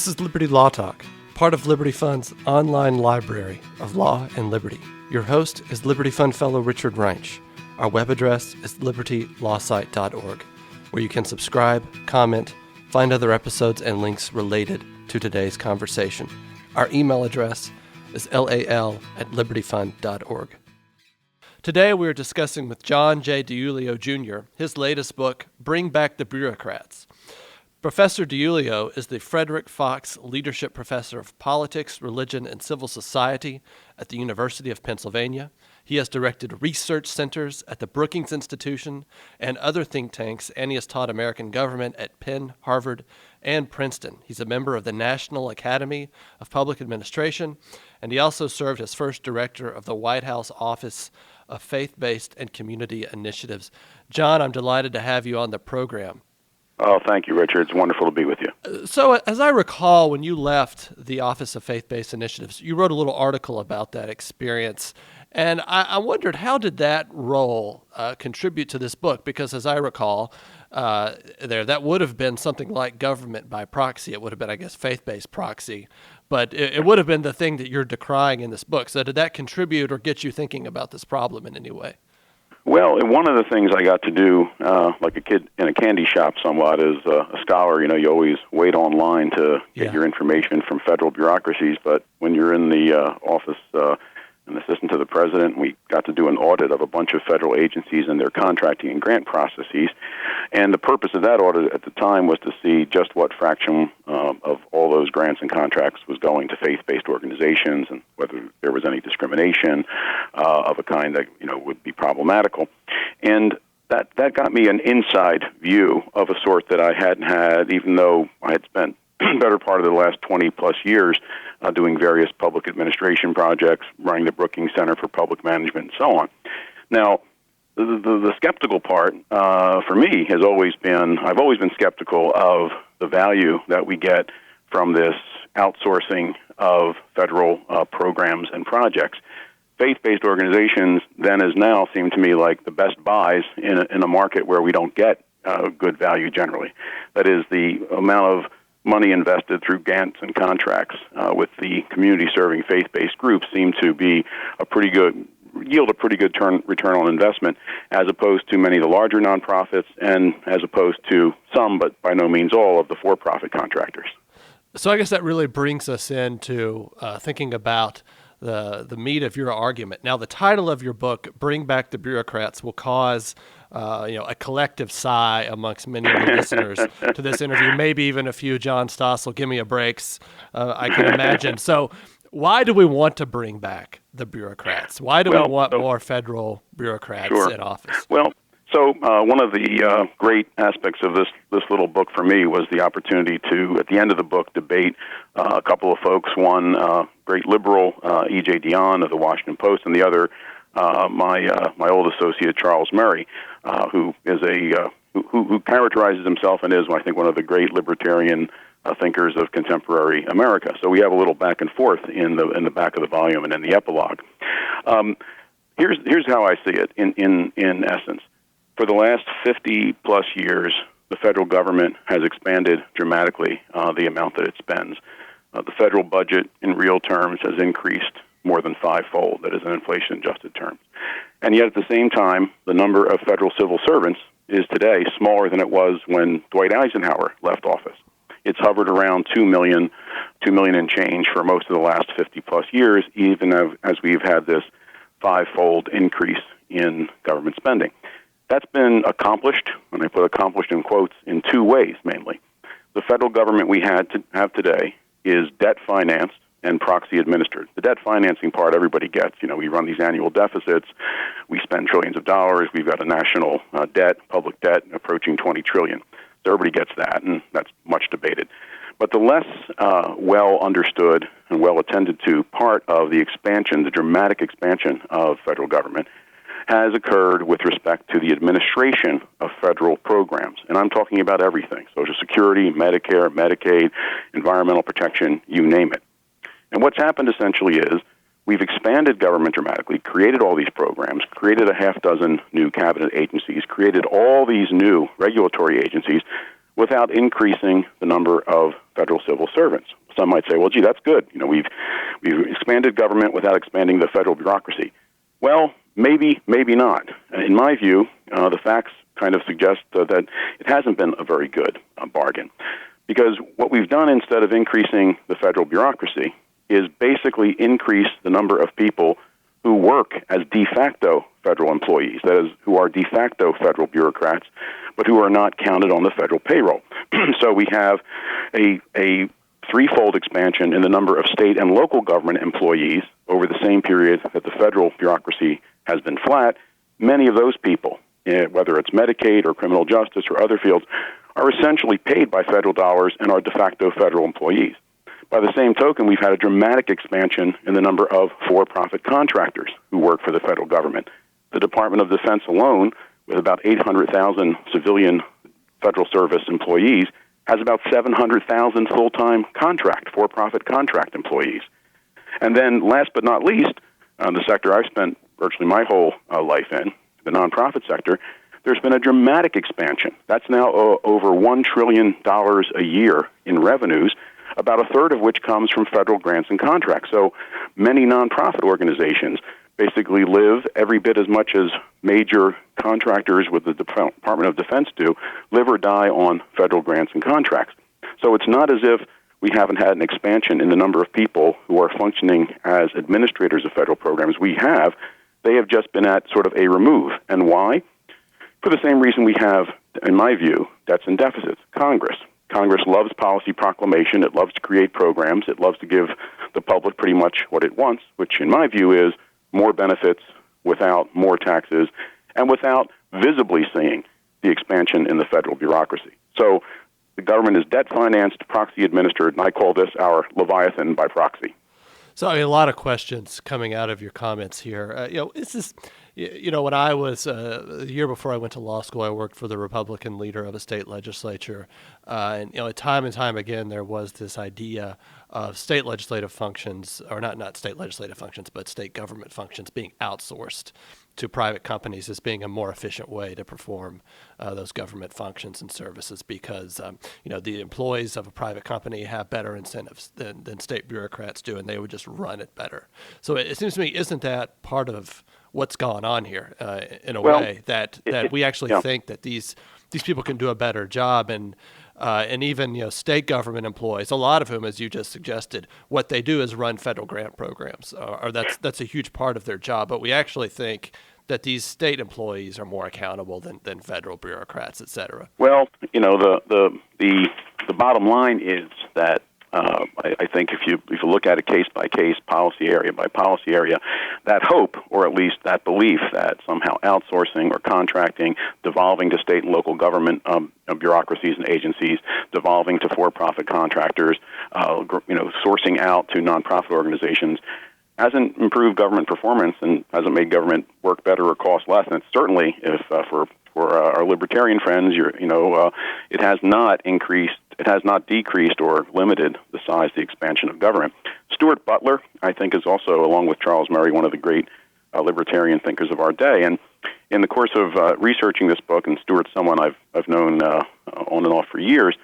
This is Liberty Law Talk, part of Liberty Fund's online library of law and liberty. Your host is Liberty Fund Fellow Richard Reinsch. Our web address is libertylawsite.org, where you can subscribe, comment, find other episodes and links related to today's conversation. Our email address is lal@libertyfund.org. Today we are discussing with John J. DiIulio Jr. his latest book, Bring Back the Bureaucrats. Professor DiIulio is the Frederick Fox Leadership Professor of Politics, Religion, and Civil Society at the University of Pennsylvania. He has directed research centers at the Brookings Institution and other think tanks, and he has taught American government at Penn, Harvard, and Princeton. He's a member of the National Academy of Public Administration, and he also served as first director of the White House Office of Faith-Based and Community Initiatives. John, I'm delighted to have you on the program. Oh, thank you, Richard. It's wonderful to be with you. So, as I recall, when you left the Office of Faith-Based Initiatives, you wrote a little article about that experience. And I wondered, how did that role contribute to this book? Because as I recall, that would have been something like government by proxy. It would have been, I guess, faith-based proxy. But it would have been the thing that you're decrying in this book. So did that contribute or get you thinking about this problem in any way? Well, one of the things I got to do, like a kid in a candy shop somewhat, as a scholar, you always wait online to get your information from federal bureaucracies. But when you're in the office, an assistant to the president, we got to do an audit of a bunch of federal agencies and their contracting and grant processes. And the purpose of that audit at the time was to see just what fraction of all those grants and contracts was going to faith-based organizations and whether there was any discrimination of a kind that would be problematical. And that got me an inside view of a sort that I hadn't had, even though I had spent the better part of the last 20-plus years doing various public administration projects, running the Brookings Center for Public Management, and so on. Now, the skeptical part for me has always been, I've always been skeptical of the value that we get from this outsourcing of federal programs and projects. Faith-based organizations then as now seem to me like the best buys in a market where we don't get good value generally. That is, the amount of money invested through grants and contracts with the community-serving faith-based groups seem to be yield a pretty good return on investment, as opposed to many of the larger nonprofits and as opposed to some, but by no means all, of the for-profit contractors. So I guess that really brings us into thinking about the meat of your argument. Now, the title of your book, Bring Back the Bureaucrats, will cause a collective sigh amongst many of the listeners to this interview, maybe even a few John Stossel, give me a breaks, I can imagine. So why do we want to bring back the bureaucrats? Why do we want more federal bureaucrats in office? Well, so one of the great aspects of this little book for me was the opportunity to, at the end of the book, debate a couple of folks. One, great liberal, E.J. Dionne of the Washington Post, and the other, my old associate, Charles Murray, who is who characterizes himself and is, I think, one of the great libertarian thinkers of contemporary America. So we have a little back and forth in the back of the volume and in the epilogue. Here's how I see it in essence. For the last 50-plus years, the federal government has expanded dramatically the amount that it spends. The federal budget, in real terms, has increased more than fivefold, that is in inflation-adjusted terms. And yet, at the same time, the number of federal civil servants is today smaller than it was when Dwight Eisenhower left office. It's hovered around 2 million and change for most of the last 50-plus years, even as we've had this fivefold increase in government spending. That's been accomplished, and I put accomplished in quotes, in two ways mainly. The federal government we have today is debt-financed and proxy administered. The debt financing part everybody gets. We run these annual deficits. We spend trillions of dollars. We've got a national debt, public debt, approaching $20 trillion. So everybody gets that, and that's much debated. But the less well understood and well attended to part of the expansion, the dramatic expansion of federal government, has occurred with respect to the administration of federal programs. And I'm talking about everything: Social Security, Medicare, Medicaid, environmental protection, you name it. And what's happened essentially is we've expanded government dramatically, created all these programs, created a half dozen new cabinet agencies, created all these new regulatory agencies without increasing the number of federal civil servants. Some might say, well, gee, that's good. We've expanded government without expanding the federal bureaucracy. Well, maybe not. In my view, the facts kind of suggest that it hasn't been a very good bargain. Because what we've done instead of increasing the federal bureaucracy is basically increase the number of people who work as de facto federal employees, that is, who are de facto federal bureaucrats, but who are not counted on the federal payroll. So we have a threefold expansion in the number of state and local government employees over the same period that the federal bureaucracy has been flat. Many of those people, whether it's Medicaid or criminal justice or other fields, are essentially paid by federal dollars and are de facto federal employees. By the same token, we've had a dramatic expansion in the number of for-profit contractors who work for the federal government. The Department of Defense alone, with about 800,000 civilian federal service employees, has about 700,000 full-time for-profit contract employees. And then, last but not least, the sector I've spent virtually my whole life in, the nonprofit sector, there's been a dramatic expansion. That's now over $1 trillion a year in revenues, about a third of which comes from federal grants and contracts. So many nonprofit organizations basically live every bit as much as major contractors with the Department of Defense do, live or die on federal grants and contracts. So it's not as if we haven't had an expansion in the number of people who are functioning as administrators of federal programs. We have. They have just been at sort of a remove. And why? For the same reason we have, in my view, debts and deficits. Congress loves policy proclamation. It loves to create programs. It loves to give the public pretty much what it wants, which in my view is more benefits without more taxes and without visibly seeing the expansion in the federal bureaucracy. So the government is debt-financed, proxy-administered, and I call this our Leviathan by proxy. So, a lot of questions coming out of your comments here. Is this, when I was, a year before I went to law school, I worked for the Republican leader of a state legislature. And time and time again, there was this idea of state legislative functions, or not state legislative functions, but state government functions being outsourced to private companies as being a more efficient way to perform those government functions and services because, the employees of a private company have better incentives than state bureaucrats do, and they would just run it better. So it seems to me, isn't that part of what's gone on here in a way that we actually think that these people can do a better job and even state government employees, a lot of whom, as you just suggested, what they do is run federal grant programs, or that's a huge part of their job. But we actually think that these state employees are more accountable than federal bureaucrats, et cetera. Well, the bottom line is that I think if you look at it case by case, policy area by policy area, that hope, or at least that belief that somehow outsourcing or contracting, devolving to state and local government bureaucracies and agencies, devolving to for-profit contractors, sourcing out to nonprofit organizations, hasn't improved government performance and hasn't made government work better or cost less. And it's certainly, if for our libertarian friends, it has not increased. It has not decreased or limited the size, the expansion of government. Stuart Butler, I think, is also, along with Charles Murray, one of the great libertarian thinkers of our day. And in the course of researching this book, and Stuart's someone I've known on and off for years,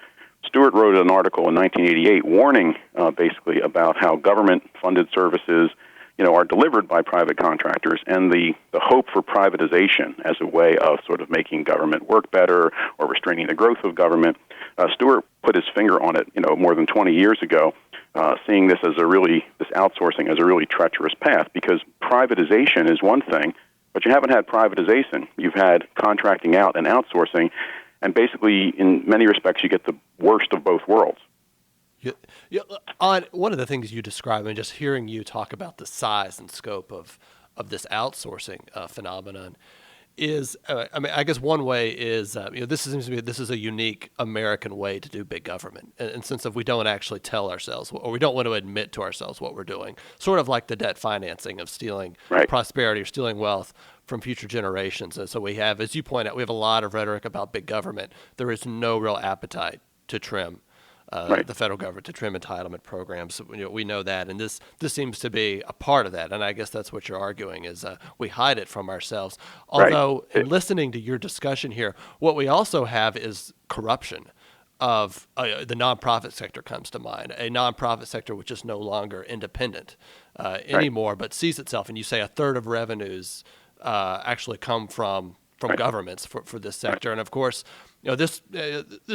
Stuart wrote an article in 1988 warning basically about how government-funded services are delivered by private contractors, and the hope for privatization as a way of sort of making government work better or restraining the growth of government. Stuart put his finger on it, more than 20 years ago, seeing this outsourcing as a really treacherous path, because privatization is one thing, but you haven't had privatization. You've had contracting out and outsourcing, and basically, in many respects, you get the worst of both worlds. On one of the things you describe, and just hearing you talk about the size and scope of this outsourcing phenomenon, is I guess one way is this seems to me this is a unique American way to do big government, in the sense of we don't actually tell ourselves, or we don't want to admit to ourselves what we're doing. Sort of like the debt financing of stealing prosperity or stealing wealth from future generations. And so we have, as you point out, we have a lot of rhetoric about big government. There is no real appetite to trim the federal government, to trim entitlement programs. We know that, and this seems to be a part of that. And I guess that's what you're arguing is we hide it from ourselves. Although, in listening to your discussion here, what we also have is corruption of the nonprofit sector comes to mind, a nonprofit sector which is no longer independent anymore, but sees itself, and you say a third of revenues actually come from governments for this sector. And of course, this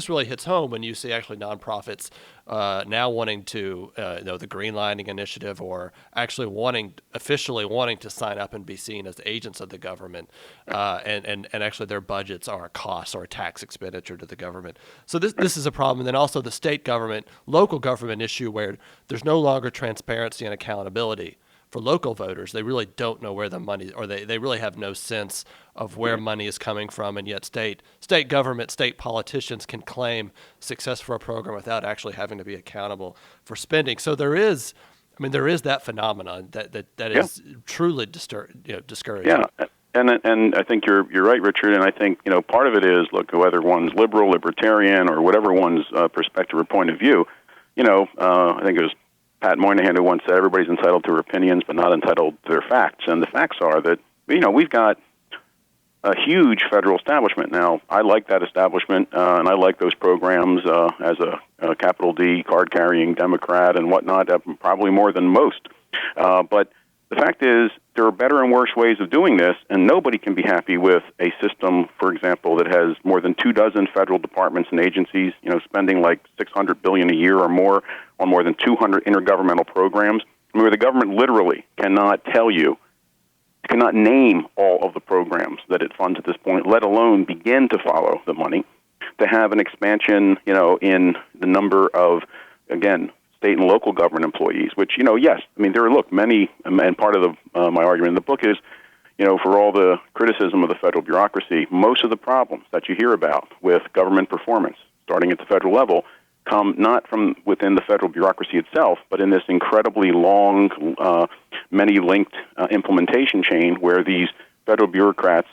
really hits home when you see actually nonprofits now wanting to, the greenlining initiative, or actually officially wanting to sign up and be seen as agents of the government, and actually their budgets are a cost or a tax expenditure to the government. So this is a problem. And then also the state government, local government issue where there's no longer transparency and accountability for local voters. They really don't know where the money, or they really have no sense of where money is coming from, and yet state government, state politicians can claim success for a program without actually having to be accountable for spending. So there is that phenomenon that is truly discouraging. Yeah. And I think you're right, Richard. And I think part of it is, look, whether one's liberal, libertarian, or whatever one's perspective or point of view. I think it was Pat Moynihan who once said everybody's entitled to their opinions, but not entitled to their facts. And the facts are that we've got a huge federal establishment now. I like that establishment, and I like those programs as a capital D card-carrying Democrat and whatnot, probably more than most. But the fact is, there are better and worse ways of doing this, and nobody can be happy with a system, for example, that has more than 24 federal departments and agencies, spending like $600 billion a year or more on more than 200 intergovernmental programs, where the government literally cannot name all of the programs that it funds at this point, let alone begin to follow the money, to have an expansion, in the number of, again, state and local government employees, which, yes, there are, many, and part of my argument in the book is, for all the criticism of the federal bureaucracy, most of the problems that you hear about with government performance, starting at the federal level, come not from within the federal bureaucracy itself, but in this incredibly long, many linked implementation chain where these federal bureaucrats,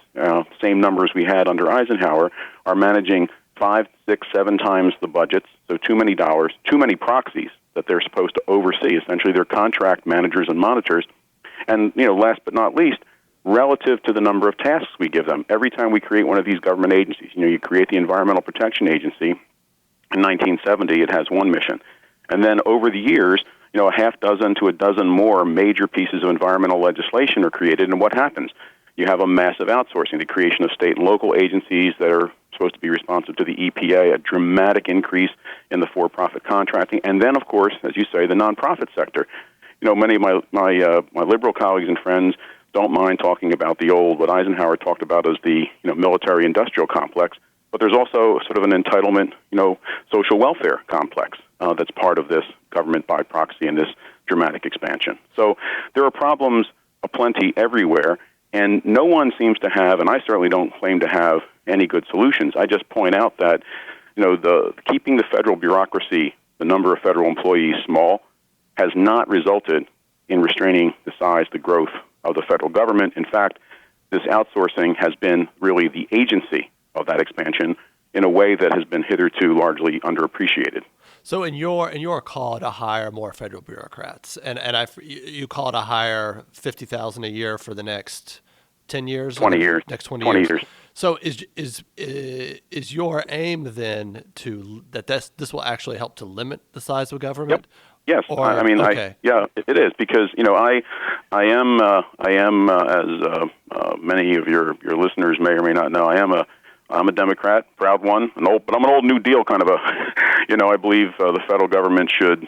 same numbers we had under Eisenhower, are managing 5, 6, 7 times the budgets, so too many dollars, too many proxies that they're supposed to oversee. Essentially, they're contract managers and monitors. And, last but not least, relative to the number of tasks we give them. Every time we create one of these government agencies, you create the Environmental Protection Agency. In 1970, it has one mission. And then over the years, a half dozen to a dozen more major pieces of environmental legislation are created. And what happens? You have a massive outsourcing, the creation of state and local agencies that are supposed to be responsive to the EPA, a dramatic increase in the for-profit contracting, and then, of course, as you say, the nonprofit sector. Many of my liberal colleagues and friends don't mind talking about the old, what Eisenhower talked about as the military-industrial complex, but there's also sort of an entitlement, social welfare complex that's part of this government by proxy and this dramatic expansion. So there are problems aplenty everywhere, and no one seems to have, and I certainly don't claim to have, any good solutions. I just point out that, the keeping the federal bureaucracy, the number of federal employees small, has not resulted in restraining the size, the growth of the federal government. In fact, this outsourcing has been really the agency of that expansion in a way that has been hitherto largely underappreciated. So in your call to hire more federal bureaucrats, and you call to hire 50,000 a year for the next 10 years, 20 years, next 20 years. So is your aim then that this will actually help to limit the size of government? Yep. Yes, Or, okay. It is, because I am as many of your listeners may or may not know, I'm a Democrat, proud one, but I'm an old New Deal kind of I believe the federal government should,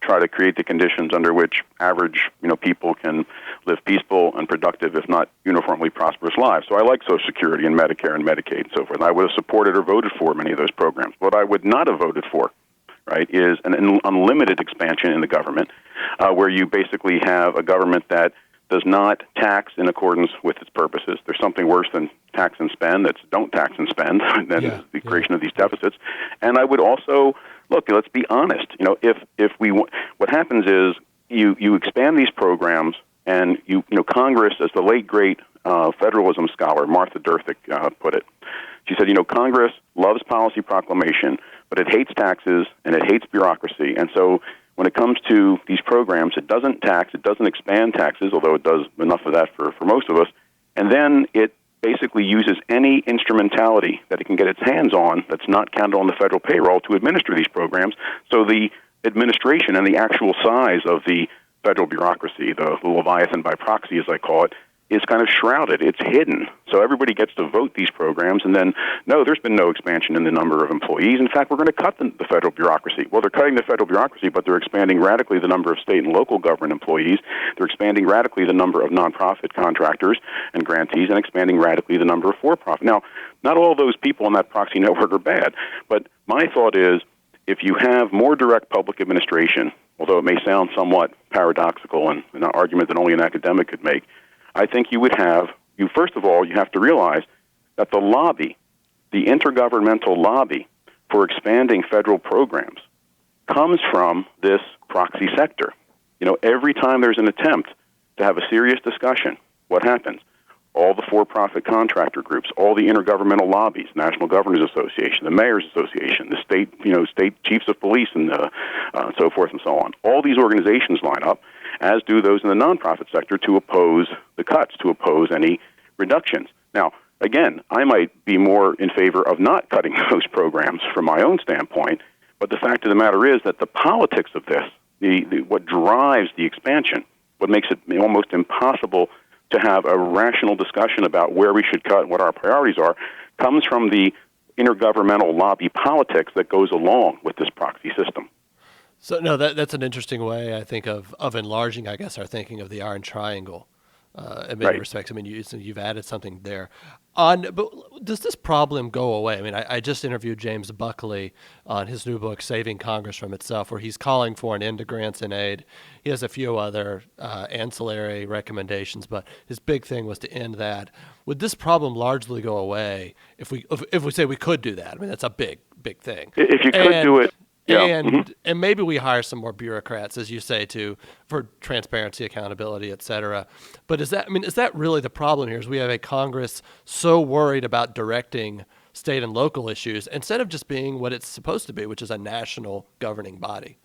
try to create the conditions under which average, people can live peaceful and productive, if not uniformly prosperous lives. So I like Social Security and Medicare and Medicaid and so forth. And I would have supported or voted for many of those programs. What I would not have voted for, right, is an unlimited expansion in the government, where you basically have a government that does not tax in accordance with its purposes. There's something worse than tax and spend. That's don't tax and spend. That is the creation of these deficits. And I would also, look, let's be honest. What happens is you expand these programs, and Congress, as the late great federalism scholar Martha Durthick put it, she said, Congress loves policy proclamation, but it hates taxes and it hates bureaucracy. And so when it comes to these programs, it doesn't tax, it doesn't expand taxes, although it does enough of that for most of us, and then it basically uses any instrumentality that it can get its hands on that's not counted on the federal payroll to administer these programs. So the administration and the actual size of the federal bureaucracy, the Leviathan by proxy, as I call it, is kind of shrouded. It's hidden. So everybody gets to vote these programs, and then, no, there's been no expansion in the number of employees. In fact, we're going to cut the federal bureaucracy. Well, they're cutting the federal bureaucracy, but they're expanding radically the number of state and local government employees. They're expanding radically the number of nonprofit contractors and grantees, and expanding radically the number of for-profit. Now, not all those people in that proxy network are bad, but my thought is, if you have more direct public administration, although it may sound somewhat paradoxical and an argument that only an academic could make, I think you would have, first of all, you have to realize that the lobby, the intergovernmental lobby for expanding federal programs comes from this proxy sector. Every time there's an attempt to have a serious discussion, what happens? All the for-profit contractor groups, all the intergovernmental lobbies, National Governors Association, the Mayors Association, the state chiefs of police, and so forth and so on. All these organizations line up, as do those in the nonprofit sector, to oppose the cuts, to oppose any reductions. Now, again, I might be more in favor of not cutting those programs from my own standpoint, but the fact of the matter is that the politics of this, what drives the expansion, what makes it almost impossible to have a rational discussion about where we should cut and what our priorities are, comes from the intergovernmental lobby politics that goes along with this proxy system. So no, that's an interesting way, I think, of enlarging, I guess, our thinking of the Iron Triangle in many respects. I mean, you've added something there. But does this problem go away? I mean, I just interviewed James Buckley on his new book, Saving Congress from Itself, where he's calling for an end to grants and aid. He has a few other ancillary recommendations, but his big thing was to end that. Would this problem largely go away if we say we could do that? I mean, that's a big thing. If you could do it. Yeah. And maybe we hire some more bureaucrats, as you say, for transparency, accountability, et cetera. But is that really the problem here? Is we have a Congress so worried about directing state and local issues instead of just being what it's supposed to be, which is a national governing body?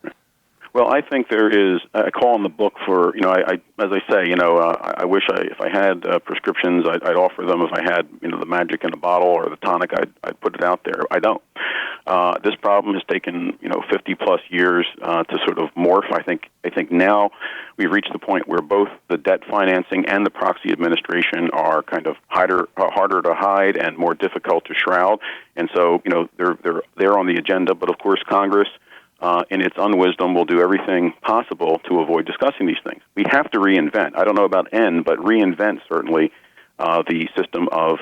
Well, I think there is a call in the book for, as I say, I wish if I had prescriptions, I'd offer them. If I had, the magic in a bottle or the tonic, I'd put it out there. I don't. This problem has taken, 50 plus years to sort of morph. I think now we've reached the point where both the debt financing and the proxy administration are kind of harder to hide and more difficult to shroud. And so, they're on the agenda. But of course, Congress, in its unwisdom, will do everything possible to avoid discussing these things. We have to reinvent. I don't know about end, but reinvent certainly the system of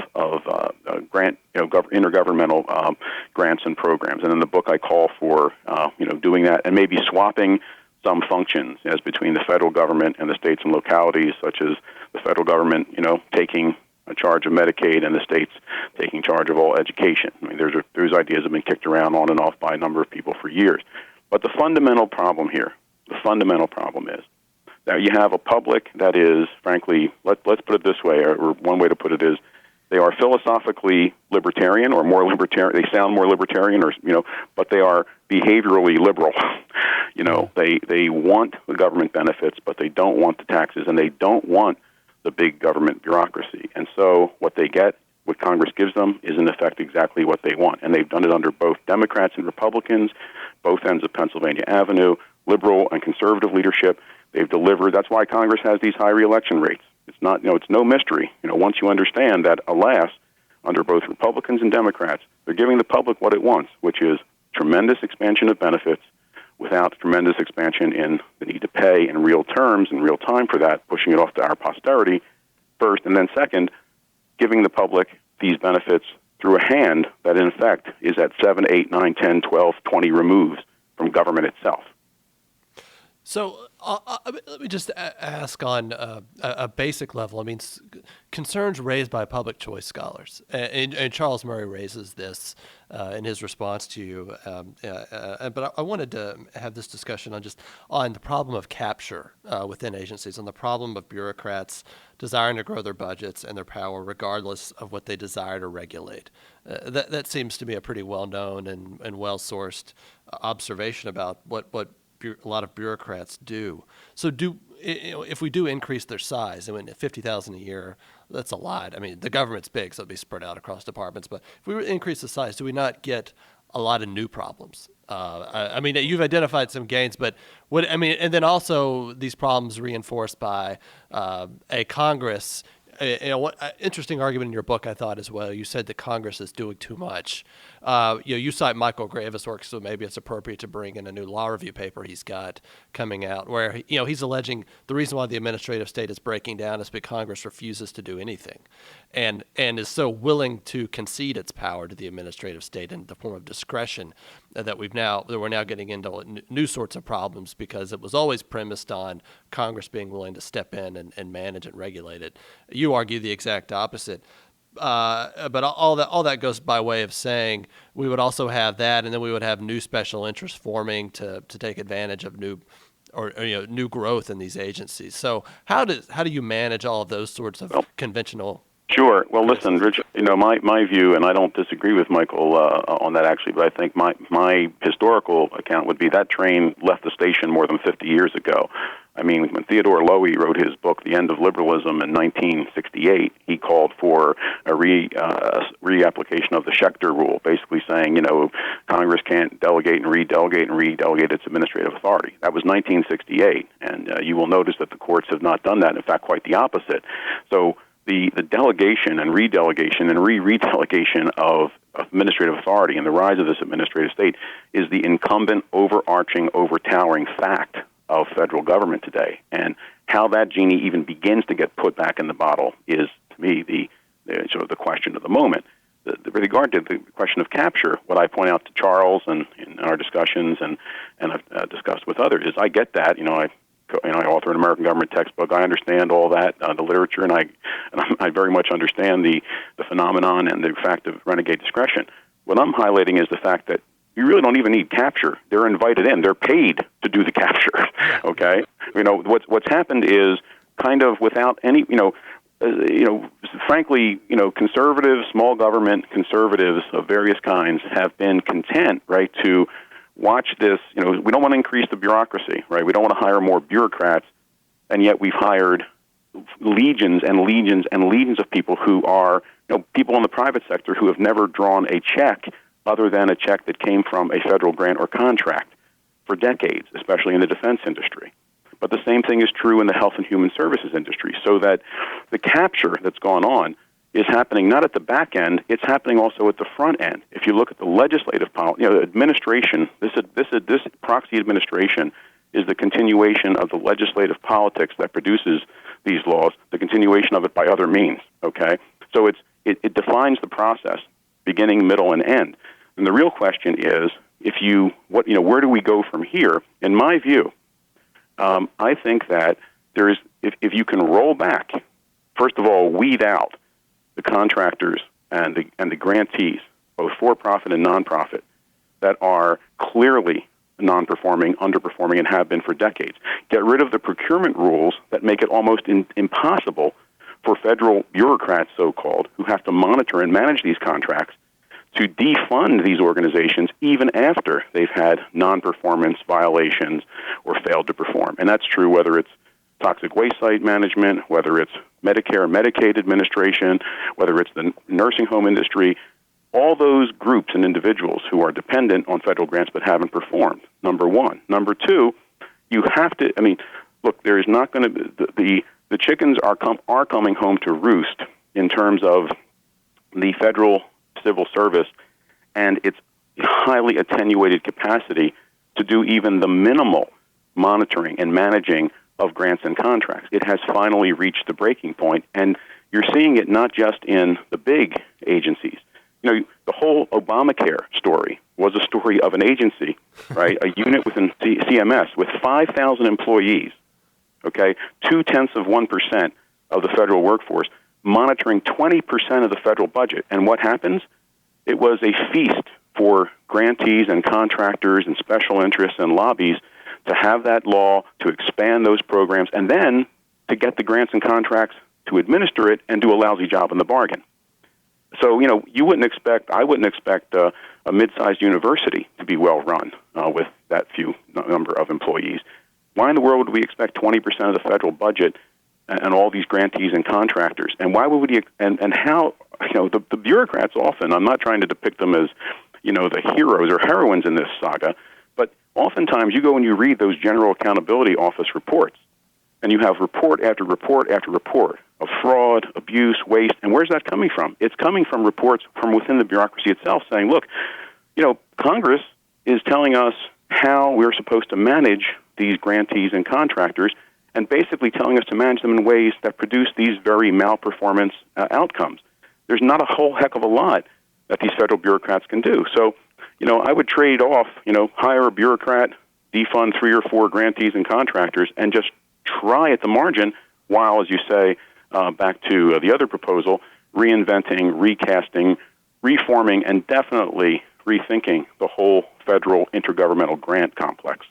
intergovernmental grants and programs. And in the book, I call for doing that and maybe swapping some functions as between the federal government and the states and localities, such as the federal government, taking charge of Medicaid and the states taking charge of all education. I mean, those ideas have been kicked around on and off by a number of people for years. But the fundamental problem is that you have a public that is, frankly, let's put it this way, or one way to put it is, they are philosophically libertarian or more libertarian. They sound more libertarian, but they are behaviorally liberal. They want the government benefits, but they don't want the taxes, and they don't want the big government bureaucracy. And so what they get, what Congress gives them, is in effect exactly what they want. And they've done it under both Democrats and Republicans, both ends of Pennsylvania Avenue, liberal and conservative leadership. They've delivered. That's why Congress has these high reelection rates. It's not, it's no mystery. Once you understand that, alas, under both Republicans and Democrats, they're giving the public what it wants, which is tremendous expansion of benefits without tremendous expansion in the need to pay in real terms, in real time for that, pushing it off to our posterity, first. And then second, giving the public these benefits through a hand that, in effect, is at 7, 8, 9, 10, 12, 20 removes from government itself. So let me just ask on a basic level. I mean, concerns raised by public choice scholars, and Charles Murray raises this in his response to you. But I wanted to have this discussion on the problem of capture within agencies, on the problem of bureaucrats desiring to grow their budgets and their power regardless of what they desire to regulate. That seems to be a pretty well-known and well-sourced observation about what a lot of bureaucrats do. So if we do increase their size, I mean, 50,000 a year, that's a lot. I mean, the government's big, so it'll be spread out across departments. But if we increase the size, do we not get a lot of new problems? I mean, you've identified some gains, but and then also these problems reinforced by a Congress. Interesting argument in your book, I thought, as well. You said that Congress is doing too much. You cite Michael Gravis' work, so maybe it's appropriate to bring in a new law review paper he's got coming out, where he's alleging the reason why the administrative state is breaking down is because Congress refuses to do anything, and is so willing to concede its power to the administrative state in the form of discretion that we're now getting into new sorts of problems because it was always premised on Congress being willing to step in and manage and regulate it. You argue the exact opposite. But all that goes by way of saying we would also have that, and then we would have new special interests forming to take advantage of new growth in these agencies. So how do you manage all of those sorts of conventional? Sure. Well, listen, Rich, my view, and I don't disagree with Michael on that actually, but I think my historical account would be that train left the station more than 50 years ago. I mean, when Theodore Lowy wrote his book, The End of Liberalism, in 1968, he called for a reapplication of the Schechter rule, basically saying, Congress can't delegate and redelegate its administrative authority. That was 1968, and you will notice that the courts have not done that. In fact, quite the opposite. So the delegation and redelegation and redelegation of administrative authority and the rise of this administrative state is the incumbent, overarching, overtowering fact of federal government today. And how that genie even begins to get put back in the bottle is, to me, the question of the moment. With regard to the question of capture, what I point out to Charles and in our discussions and I've discussed with others is I get that. I author an American government textbook. I understand all that, the literature, and I very much understand the phenomenon and the fact of renegade discretion. What I'm highlighting is the fact that you really don't even need capture. They're invited in. They're paid to do the capture. Okay, what's happened is kind of without any, frankly, conservatives, small government conservatives of various kinds have been content, right, to watch this. We don't want to increase the bureaucracy, right? We don't want to hire more bureaucrats, and yet we've hired legions and legions and legions of people who are, people in the private sector who have never drawn a check other than a check that came from a federal grant or contract for decades, especially in the defense industry. But the same thing is true in the health and human services industry, so that the capture that's gone on is happening not at the back end, it's happening also at the front end. If you look at the legislative policy, administration, this proxy administration is the continuation of the legislative politics that produces these laws, the continuation of it by other means, okay? So it defines the process, beginning, middle, and end. And the real question is, where do we go from here? In my view, I think that there is, if you can roll back, first of all, weed out the contractors and the grantees, both for-profit and non-profit, that are clearly non-performing, underperforming, and have been for decades. Get rid of the procurement rules that make it almost impossible for federal bureaucrats, so-called, who have to monitor and manage these contracts, to defund these organizations even after they've had non-performance violations or failed to perform. And that's true whether it's toxic waste site management, whether it's Medicare and Medicaid administration, whether it's the nursing home industry, all those groups and individuals who are dependent on federal grants but haven't performed, number one. Number two, you have to, look, there is not going to, the chickens are coming home to roost in terms of the federal civil service and its highly attenuated capacity to do even the minimal monitoring and managing of grants and contracts. It has finally reached the breaking point, and you're seeing it not just in the big agencies. The whole Obamacare story was a story of an agency, right? A unit within CMS with 5,000 employees, okay, 0.2% of the federal workforce, monitoring 20% of the federal budget. And what happens? It was a feast for grantees and contractors and special interests and lobbies to have that law, to expand those programs, and then to get the grants and contracts to administer it and do a lousy job in the bargain. So, I wouldn't expect a mid-sized university to be well run with that few number of employees. Why in the world would we expect 20% of the federal budget and all these grantees and contractors? And why would we? And how? The bureaucrats often. I'm not trying to depict them as the heroes or heroines in this saga, but oftentimes you go and you read those General Accountability Office reports, and you have report after report after report of fraud, abuse, waste, and where's that coming from? It's coming from reports from within the bureaucracy itself saying, look, Congress is telling us how we're supposed to manage these grantees and contractors, and basically telling us to manage them in ways that produce these very malperformance outcomes. There's not a whole heck of a lot that these federal bureaucrats can do. So, I would trade off, hire a bureaucrat, defund 3 or 4 grantees and contractors, and just try at the margin while, as you say, back to the other proposal, reinventing, recasting, reforming, and definitely rethinking the whole federal intergovernmental grant complex.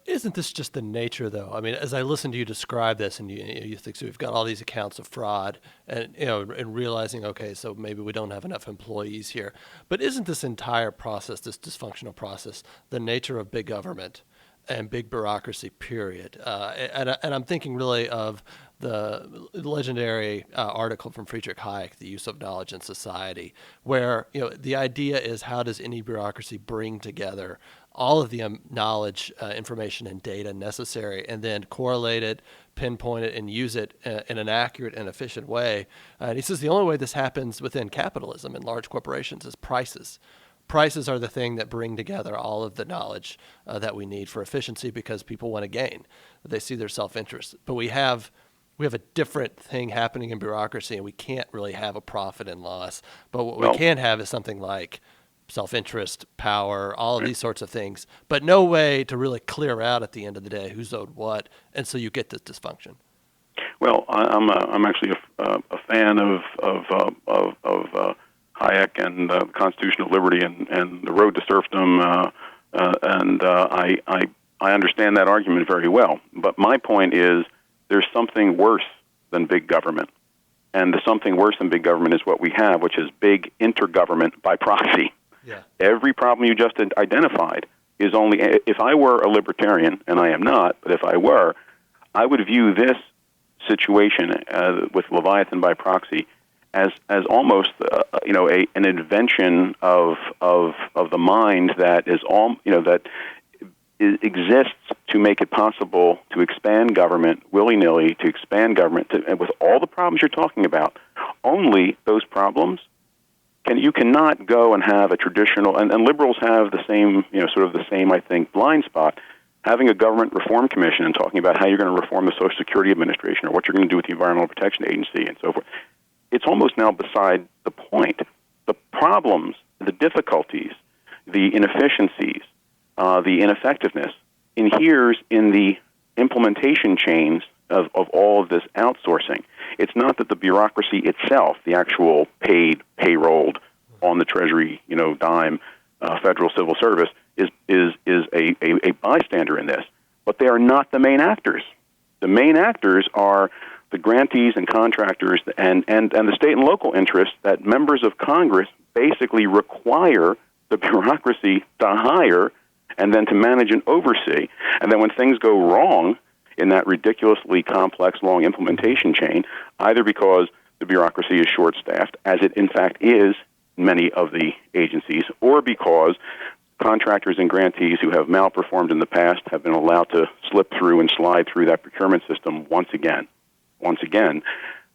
Isn't this just the nature, though? I mean, as I listen to you describe this, and you think, so we've got all these accounts of fraud, and and realizing, okay, so maybe we don't have enough employees here. But isn't this entire process, this dysfunctional process, the nature of big government and big bureaucracy? Period. And I'm thinking really of the legendary article from Friedrich Hayek, The Use of Knowledge in Society, where the idea is, how does any bureaucracy bring together all of the knowledge, information, and data necessary, and then correlate it, pinpoint it, and use it in an accurate and efficient way. And he says the only way this happens within capitalism and large corporations is prices. Prices are the thing that bring together all of the knowledge that we need for efficiency, because people want to gain. They see their self-interest. But we have a different thing happening in bureaucracy, and we can't really have a profit and loss. But what we can have is something like self-interest, power, all of these sorts of things, but no way to really clear out at the end of the day who's owed what, and so you get this dysfunction. Well, I'm actually a fan of Hayek and constitutional liberty and the road to serfdom, and I understand that argument very well. But my point is, there's something worse than big government, and the something worse than big government is what we have, which is big intergovernment by proxy. Yeah. Every problem you just identified is only, if I were a libertarian, and I am not, but if I were, I would view this situation with Leviathan by proxy as almost an invention of the mind that is that exists to make it possible to expand government willy-nilly, to expand government and with all the problems you're talking about. Only those problems. You cannot go and have a traditional, and liberals have the same, sort of the same, I think, blind spot, having a government reform commission and talking about how you're going to reform the Social Security Administration or what you're going to do with the Environmental Protection Agency and so forth. It's almost now beside the point. The problems, the difficulties, the inefficiencies, the ineffectiveness inheres in the implementation chains of all of this outsourcing. It's not that the bureaucracy itself, the actual paid, payrolled, on the Treasury, dime, federal civil service, is a bystander in this. But they are not the main actors. The main actors are the grantees and contractors and the state and local interests that members of Congress basically require the bureaucracy to hire and then to manage and oversee. And then when things go wrong in that ridiculously complex, long implementation chain, either because the bureaucracy is short-staffed, as it in fact is in many of the agencies, or because contractors and grantees who have malperformed in the past have been allowed to slip through and slide through that procurement system once again.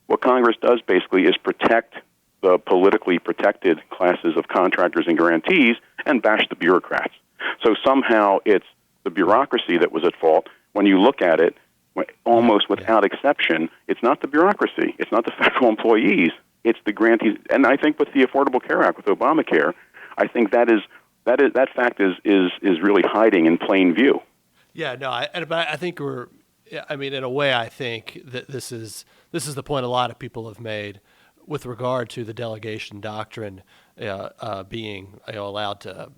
What Congress does basically is protect the politically protected classes of contractors and grantees and bash the bureaucrats. So somehow it's the bureaucracy that was at fault. When you look at it, almost without exception, it's not the bureaucracy, it's not the federal employees, it's the grantees. And I think with the Affordable Care Act, with Obamacare, I think that fact is really hiding in plain view. Yeah, no, I think in a way, I think that this is the point a lot of people have made with regard to the delegation doctrine being allowed to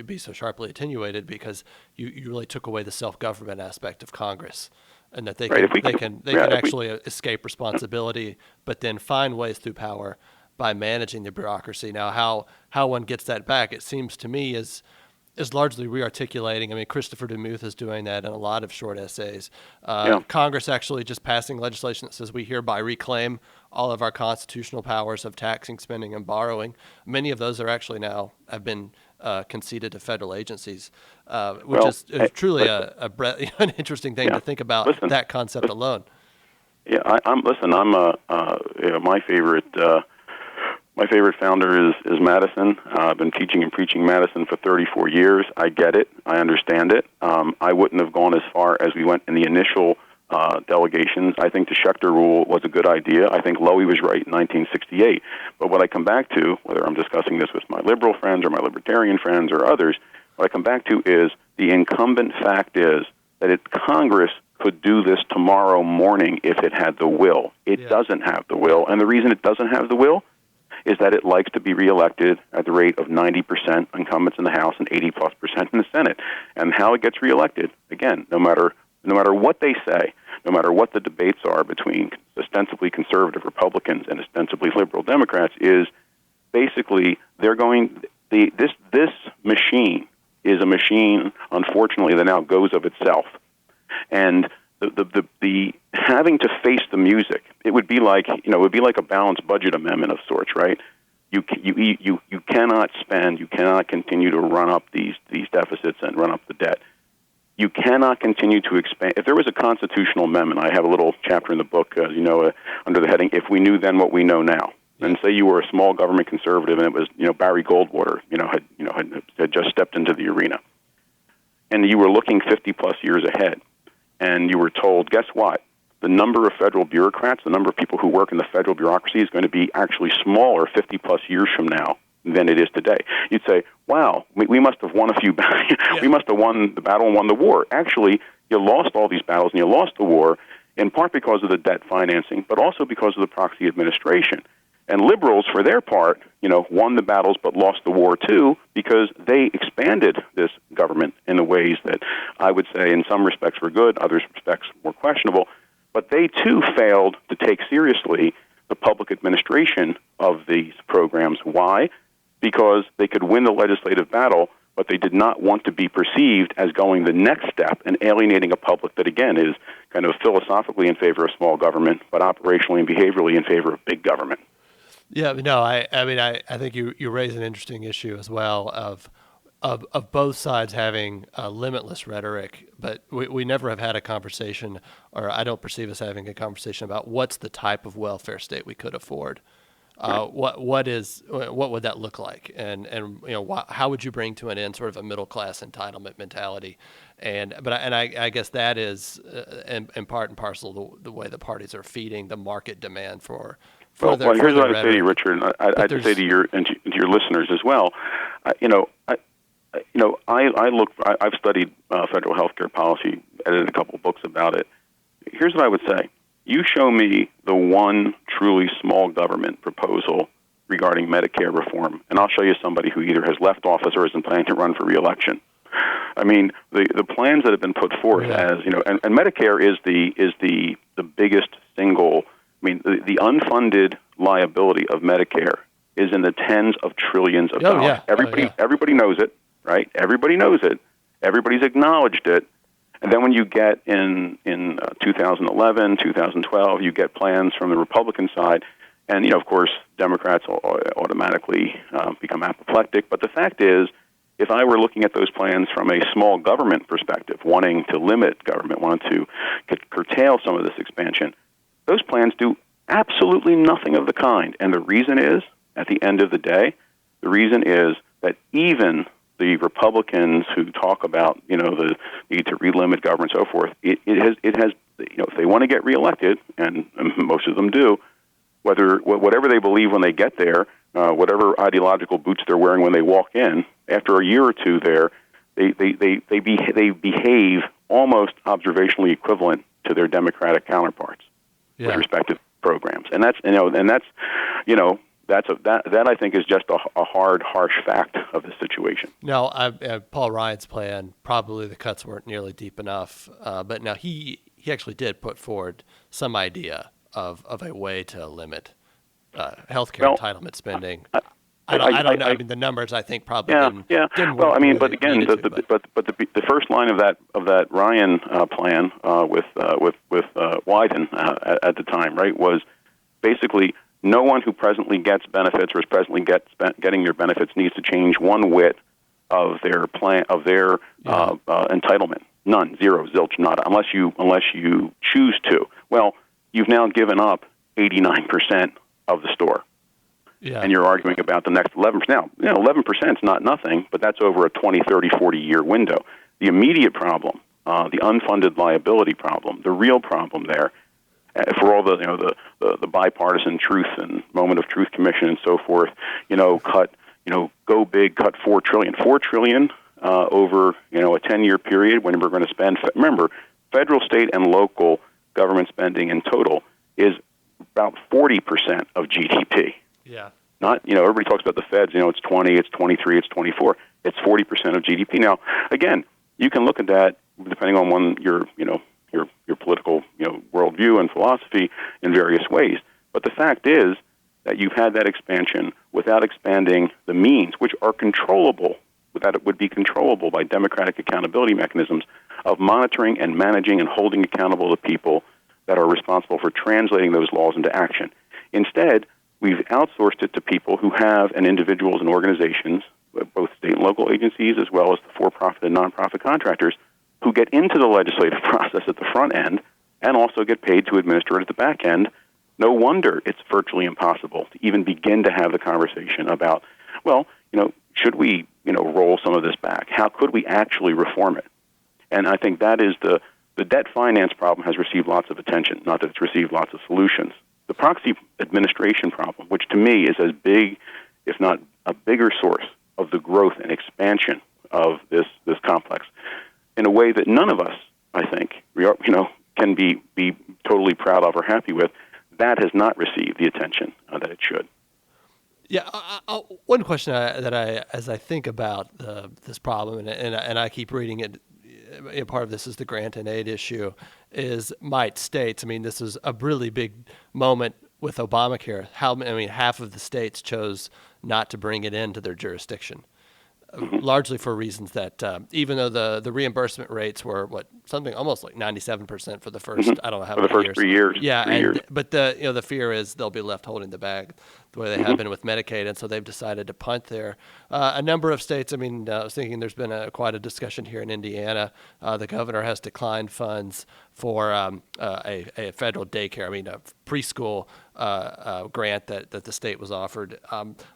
be so sharply attenuated, because you really took away the self-government aspect of Congress, and that they can actually escape responsibility, but then find ways through power by managing the bureaucracy. Now, how one gets that back, it seems to me, is largely re-articulating. I mean, Christopher DeMuth is doing that in a lot of short essays. Congress actually just passing legislation that says we hereby reclaim all of our constitutional powers of taxing, spending, and borrowing. Many of those are actually now have been conceded to federal agencies, which is truly an interesting thing to think about. That concept alone. Yeah, I'm my favorite founder is Madison. I've been teaching and preaching Madison for 34 years. I get it. I understand it. I wouldn't have gone as far as we went in the initial delegations. I think the Schechter rule was a good idea. I think Lowy was right in 1968. But what I come back to, whether I'm discussing this with my liberal friends or my libertarian friends or others, what I come back to is the incumbent fact is that Congress could do this tomorrow morning if it had the will. It doesn't have the will. And the reason it doesn't have the will is that it likes to be reelected at the rate of 90% incumbents in the House and 80+% in the Senate. And how it gets reelected, again, no matter what they say, no matter what the debates are between ostensibly conservative Republicans and ostensibly liberal Democrats, is basically this machine is a machine, unfortunately, that now goes of itself. And the having to face the music, it would be like a balanced budget amendment of sorts, right? You cannot spend, you cannot continue to run up these deficits and run up the debt. You cannot continue to expand. If there was a constitutional amendment, I have a little chapter in the book, under the heading "If We Knew Then What We Know Now." And say you were a small government conservative, and it was Barry Goldwater, had just stepped into the arena, and you were looking 50+ years ahead. And you were told, guess what? The number of federal bureaucrats, the number of people who work in the federal bureaucracy is going to be actually smaller 50+ years from now than it is today. You'd say, wow, we must have won a few battles. We must have won the battle and won the war. Actually, you lost all these battles and you lost the war in part because of the debt financing, but also because of the proxy administration. And liberals, for their part, won the battles but lost the war too, because they expanded this government in the ways that I would say in some respects were good, other respects were questionable. But they too failed to take seriously the public administration of these programs. Why? Because they could win the legislative battle, but they did not want to be perceived as going the next step and alienating a public that, again, is kind of philosophically in favor of small government, but operationally and behaviorally in favor of big government. Yeah, no, I think you raise an interesting issue as well of both sides having limitless rhetoric, but we never have had a conversation, or I don't perceive us having a conversation about what's the type of welfare state we could afford. What would that look like, and how would you bring to an end sort of a middle class entitlement mentality, I guess that is in part and parcel the way the parties are feeding the market demand for. Well, here's what I'd say to you, Richard, and I'd say to your listeners as well. I've studied federal health care policy, edited a couple of books about it. Here's what I would say. You show me the one truly small government proposal regarding Medicare reform, and I'll show you somebody who either has left office or isn't planning to run for re-election. I mean, the plans that have been put forth as, and Medicare is the biggest single. I mean, the unfunded liability of Medicare is in the tens of trillions of dollars. Everybody knows it, right? Everybody knows it. Everybody's acknowledged it. And then when you get in 2011, 2012, you get plans from the Republican side, and of course, Democrats automatically become apoplectic. But the fact is, if I were looking at those plans from a small government perspective, wanting to limit government, wanting to curtail some of this expansion, those plans do absolutely nothing of the kind. And the reason is, at the end of the day, the reason is that even the Republicans who talk about, the need to relimit government and so forth, it has, if they want to get reelected, and most of them do, whatever they believe when they get there, whatever ideological boots they're wearing when they walk in, after a year or two there, they behave almost observationally equivalent to their Democratic counterparts. With respective programs, and that I think is just a hard, harsh fact of the situation. Now, Paul Ryan's plan, probably the cuts weren't nearly deep enough, but now he actually did put forward some idea of a way to limit healthcare entitlement spending. I don't know. I mean, the numbers I think probably didn't work. Well, I mean, but really again, the first line of that Ryan plan with Wyden at the time, right, was basically no one who presently gets benefits or is presently getting their benefits needs to change one whit of their plan of their entitlement. None, zero, zilch, nada, unless you choose to. Well, you've now given up 89% of the store. Yeah. And you're arguing about the next 11%. Now, 11% is not nothing, but that's over a 20, 30, 40-year window. The immediate problem, the unfunded liability problem, the real problem there, for all the bipartisan truth and moment of truth commission and so forth, go big, cut $4 trillion. $4 trillion over a 10-year period when we're going to spend. Remember, federal, state, and local government spending in total is about 40% of GDP. Yeah. Not, everybody talks about the feds, it's 20, it's 23, it's 24. It's 40% of GDP. Now, again, you can look at that depending on your political, worldview and philosophy in various ways. But the fact is that you've had that expansion without expanding the means, which are controllable, that it would be controllable by democratic accountability mechanisms of monitoring and managing and holding accountable the people that are responsible for translating those laws into action. Instead, we've outsourced it to people who have, and individuals and organizations, both state and local agencies, as well as the for-profit and nonprofit contractors, who get into the legislative process at the front end and also get paid to administer it at the back end. No wonder it's virtually impossible to even begin to have the conversation about, should we, roll some of this back? How could we actually reform it? And I think that is the debt finance problem has received lots of attention, not that it's received lots of solutions. The proxy administration problem, which to me is as big, if not a bigger source of the growth and expansion of this complex, in a way that none of us, I think, can be totally proud of or happy with, that has not received the attention that it should. Yeah, one question as I think about this problem, and I keep reading it, part of this is the grant and aid issue, is might states. I mean, this is a really big moment with Obamacare. Half of the states chose not to bring it into their jurisdiction. Largely for reasons that even though the reimbursement rates were something almost like 97% for the first I don't know how many years. 3 years. Yeah, but the fear is they'll be left holding the bag the way they have been with Medicaid, and so they've decided to punt there. A number of states. I was thinking there's been quite a discussion here in Indiana. The governor has declined funds for a federal daycare. A preschool grant that the state was offered.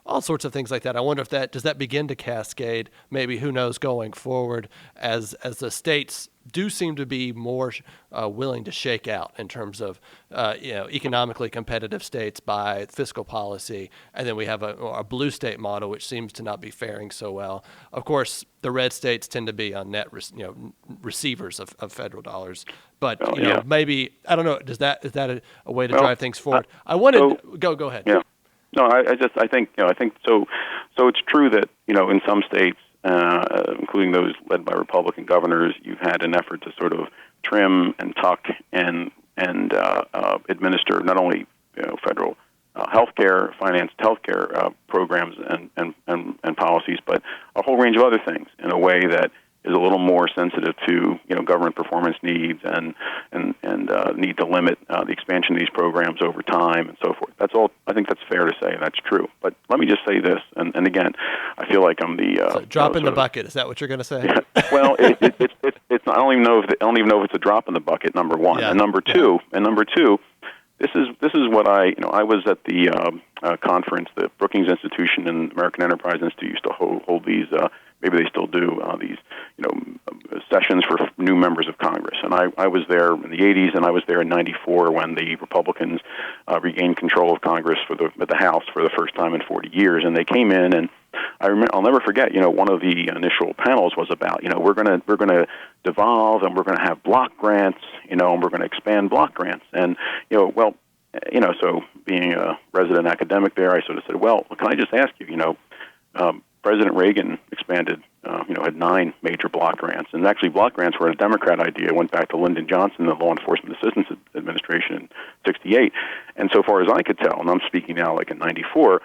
All sorts of things like that. I wonder if does that begin to cascade? Maybe, who knows, going forward as the states do seem to be more willing to shake out in terms of economically competitive states by fiscal policy, and then we have a blue state model which seems to not be faring so well. Of course, the red states tend to be on net receivers of federal dollars, but maybe I don't know. Is that a way to drive things forward? I wanted go ahead. Yeah. No, I think so. So it's true that in some states, including those led by Republican governors, you've had an effort to sort of trim and tuck and administer not only federal financed healthcare programs and policies, but a whole range of other things in a way that is a little more sensitive to government performance needs and need to limit the expansion of these programs over time and so forth. That's all. I think that's fair to say. That's true. But let me just say this, and again, I feel like I'm the drop in the bucket. Is that what you're going to say? Yeah. Well, it's. I don't even know if it's a drop in the bucket. Number one, and number two. This is what I was at the conference, the Brookings Institution and American Enterprise Institute used to hold these. Maybe they still do these sessions for new members of Congress. And I was there in the 80s, and I was there in '94 when the Republicans regained control of Congress at the House for the first time in 40 years. And they came in, and I'll never forget. One of the initial panels was about we're going to devolve, and we're going to have block grants, and we're going to expand block grants. And so being a resident academic there, I sort of said, well, can I just ask you, President Reagan expanded, had 9 major block grants. And actually block grants were a Democrat idea. It went back to Lyndon Johnson, the Law Enforcement Assistance Administration, 1968. And so far as I could tell, and I'm speaking now like in 94,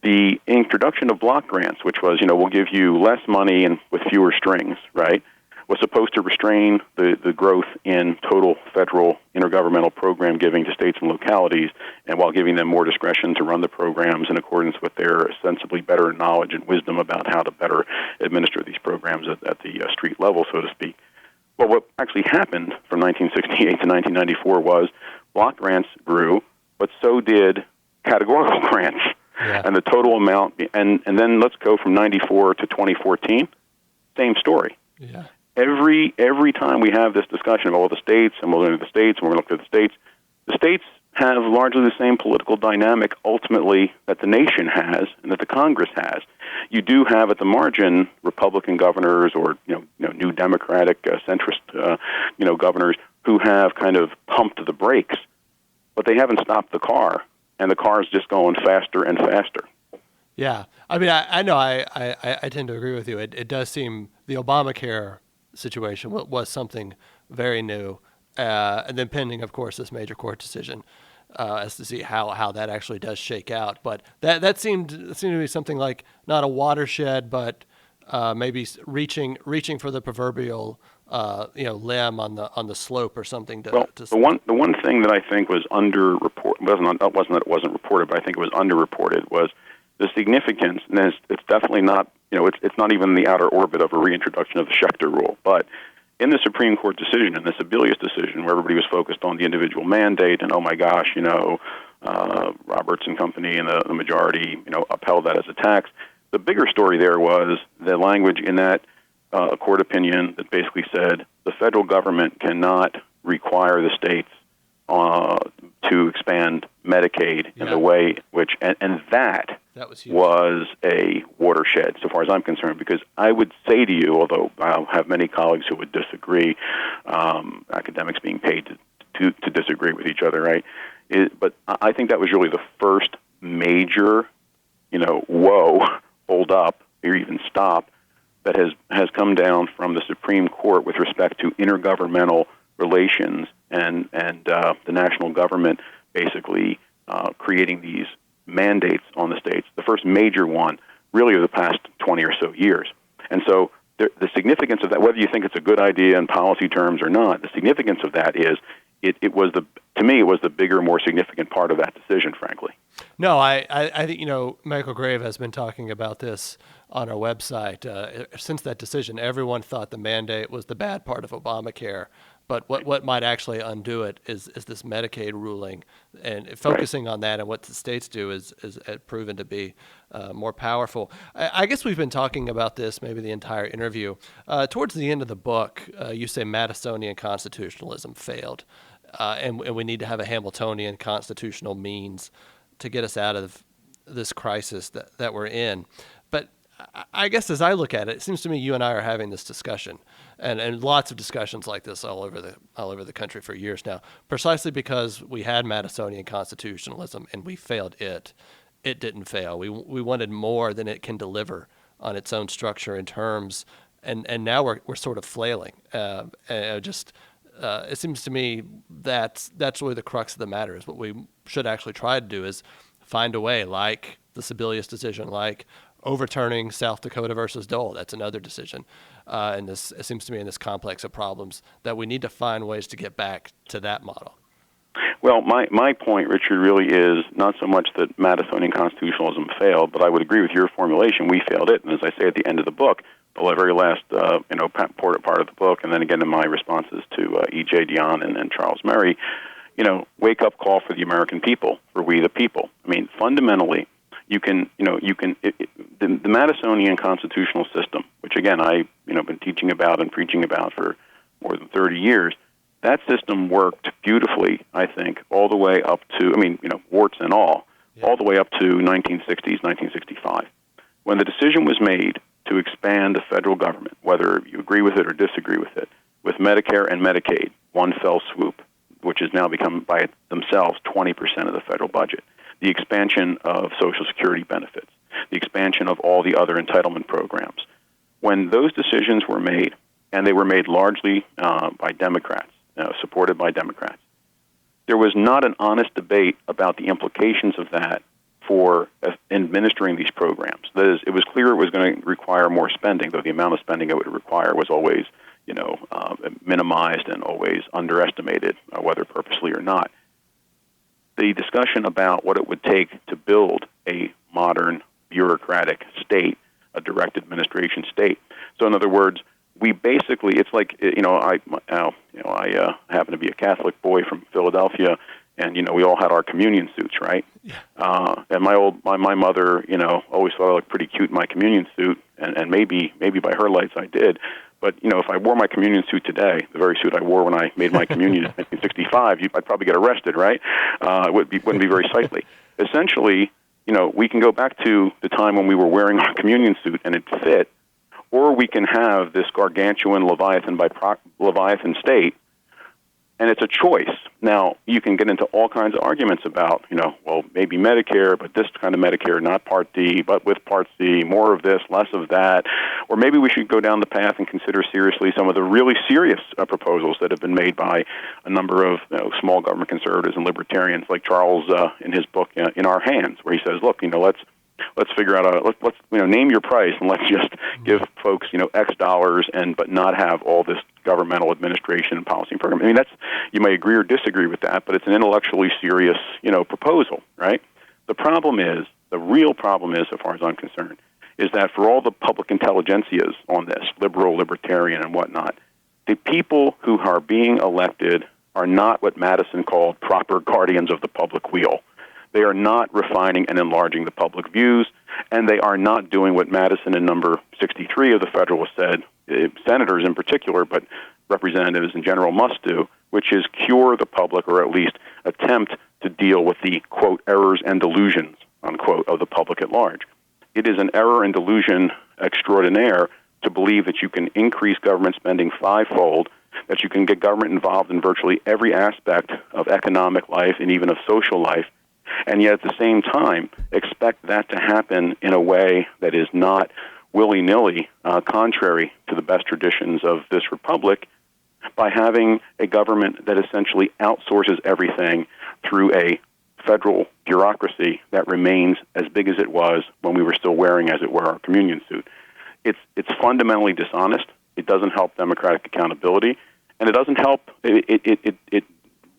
the introduction of block grants, which was, we'll give you less money and with fewer strings, right, was supposed to restrain the growth in total federal intergovernmental program giving to states and localities, and while giving them more discretion to run the programs in accordance with their ostensibly better knowledge and wisdom about how to better administer these programs at the street level, so to speak. Well, what actually happened from 1968 to 1994 was block grants grew, but so did categorical grants. Yeah. And the total amount, and then let's go from 94 to 2014, same story. Yeah. Every time we have this discussion about all the states, and we'll look at the states, and we're going to look at the states have largely the same political dynamic ultimately that the nation has and that the Congress has. You do have at the margin Republican governors or new Democratic centrist governors who have kind of pumped the brakes, but they haven't stopped the car, and the car is just going faster and faster. Yeah, I mean, I know I tend to agree with you. It does seem the Obamacare situation was something very new, and then pending, of course, this major court decision as to see how that actually does shake out. But that seemed to be something like not a watershed, but maybe reaching for the proverbial limb on the slope or something. The one thing that I think was underreported wasn't that it wasn't reported, but I think it was underreported was the significance, and it's definitely not, it's not even in the outer orbit of a reintroduction of the Schechter rule, but in the Supreme Court decision, in the Sebelius decision, where everybody was focused on the individual mandate, and oh my gosh, Roberts and company and the majority, upheld that as a tax. The bigger story there was the language in that court opinion that basically said the federal government cannot require the states to expand Medicaid in the way which, and that was a watershed, so far as I'm concerned, because I would say to you, although I'll have many colleagues who would disagree, academics being paid to disagree with each other, right? But I think that was really the first major, hold up, or even stop, that has come down from the Supreme Court with respect to intergovernmental relations and the national government basically creating these mandates on the states, the first major one really of the past 20 or so years. And so the significance of that, whether you think it's a good idea in policy terms or not, the significance of that is it was to me, it was the bigger, more significant part of that decision, frankly. No, I think, Michael Grave has been talking about this on our website. Since that decision, everyone thought the mandate was the bad part of Obamacare. But what might actually undo it is this Medicaid ruling, and focusing on that and what the states do is proven to be more powerful. I guess we've been talking about this maybe the entire interview. Towards the end of the book, you say Madisonian constitutionalism failed, and we need to have a Hamiltonian constitutional means to get us out of this crisis that we're in. But I guess as I look at it, it seems to me you and I are having this discussion, and lots of discussions like this all over the country for years now, precisely because we had Madisonian constitutionalism and we failed it. It didn't fail. We wanted more than it can deliver on its own structure and terms, and now we're sort of flailing. It seems to me that's really the crux of the matter. Is what we should actually try to do is find a way, like the Sebelius decision, like overturning South Dakota versus Dole. That's another decision. And it seems to me in this complex of problems that we need to find ways to get back to that model. Well, my point, Richard, really is not so much that Madisonian constitutionalism failed, but I would agree with your formulation. We failed it. And as I say at the end of the book, the very last part of the book, and then again in my responses to E.J. Dionne and Charles Murray, wake up call for the American people, for we the people. I mean, fundamentally, the Madisonian constitutional system, which again I've been teaching about and preaching about for more than 30 years, that system worked beautifully, I think, all the way up to, warts and all the way up to 1960s, 1965, when the decision was made to expand the federal government, whether you agree with it or disagree with it, with Medicare and Medicaid, one fell swoop, which has now become by themselves 20% of the federal budget. The expansion of Social Security benefits, the expansion of all the other entitlement programs. When those decisions were made, and they were made largely by Democrats, supported by Democrats, there was not an honest debate about the implications of that for administering these programs. That is, it was clear it was going to require more spending, though the amount of spending it would require was always, minimized and always underestimated, whether purposely or not. The discussion about what it would take to build a modern bureaucratic state, a direct administration state. So, in other words, we basically, it's like, I happen to be a Catholic boy from Philadelphia, and we all had our communion suits, right? Yeah. And my mother, always thought I looked pretty cute in my communion suit, and maybe by her lights I did. But if I wore my communion suit today, the very suit I wore when I made my communion in 1965, I'd probably get arrested, right? It wouldn't be very sightly. Essentially, we can go back to the time when we were wearing our communion suit and it fit, or we can have this gargantuan Leviathan Leviathan state, and it's a choice. Now, you can get into all kinds of arguments about, maybe Medicare, but this kind of Medicare, not Part D, but with Part C, more of this, less of that. Or maybe we should go down the path and consider seriously some of the really serious proposals that have been made by a number of small government conservatives and libertarians, like Charles in his book, In Our Hands, where he says, look, let's figure out let's name your price, and let's just give folks X dollars, but not have all this governmental administration and policy program. I mean, you may agree or disagree with that, but it's an intellectually serious proposal, right? The real problem is, so far as I'm concerned, is that for all the public intelligentsias on this, liberal, libertarian, and whatnot, the people who are being elected are not what Madison called proper guardians of the public weal. They are not refining and enlarging the public views, and they are not doing what Madison in number 63 of the Federalist said, senators in particular, but representatives in general must do, which is cure the public, or at least attempt to deal with the, quote, errors and delusions, unquote, of the public at large. It is an error and delusion extraordinaire to believe that you can increase government spending fivefold, that you can get government involved in virtually every aspect of economic life and even of social life, and yet at the same time expect that to happen in a way that is not willy-nilly, contrary to the best traditions of this republic, by having a government that essentially outsources everything through a federal bureaucracy that remains as big as it was when we were still wearing, as it were, our communion suit. It's fundamentally dishonest. It doesn't help democratic accountability, and it doesn't help. It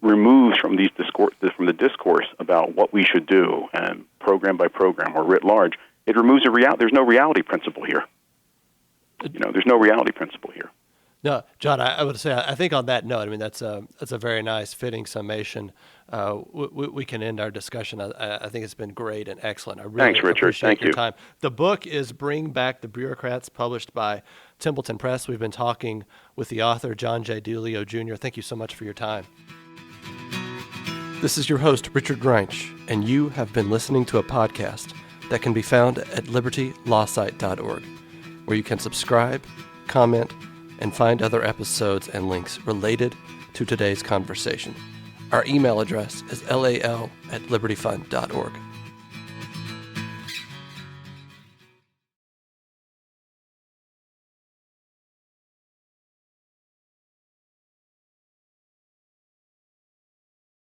removes from the discourse about what we should do, and program by program or writ large. It removes there's no reality principle here. There's no reality principle here. No, John, I would say, I think on that note, I mean, that's a very nice, fitting summation. We can end our discussion. I think it's been great and excellent. I really Thanks, Richard. appreciate Thank your you. time. The book is Bring Back the Bureaucrats, published by Templeton Press. We've been talking with the author, John J. DiIulio, Jr. Thank you so much for your time. This is your host, Richard Grinch, and you have been listening to a podcast that can be found at libertylawsite.org, where you can subscribe, comment, and find other episodes and links related to today's conversation. Our email address is lal@libertyfund.org.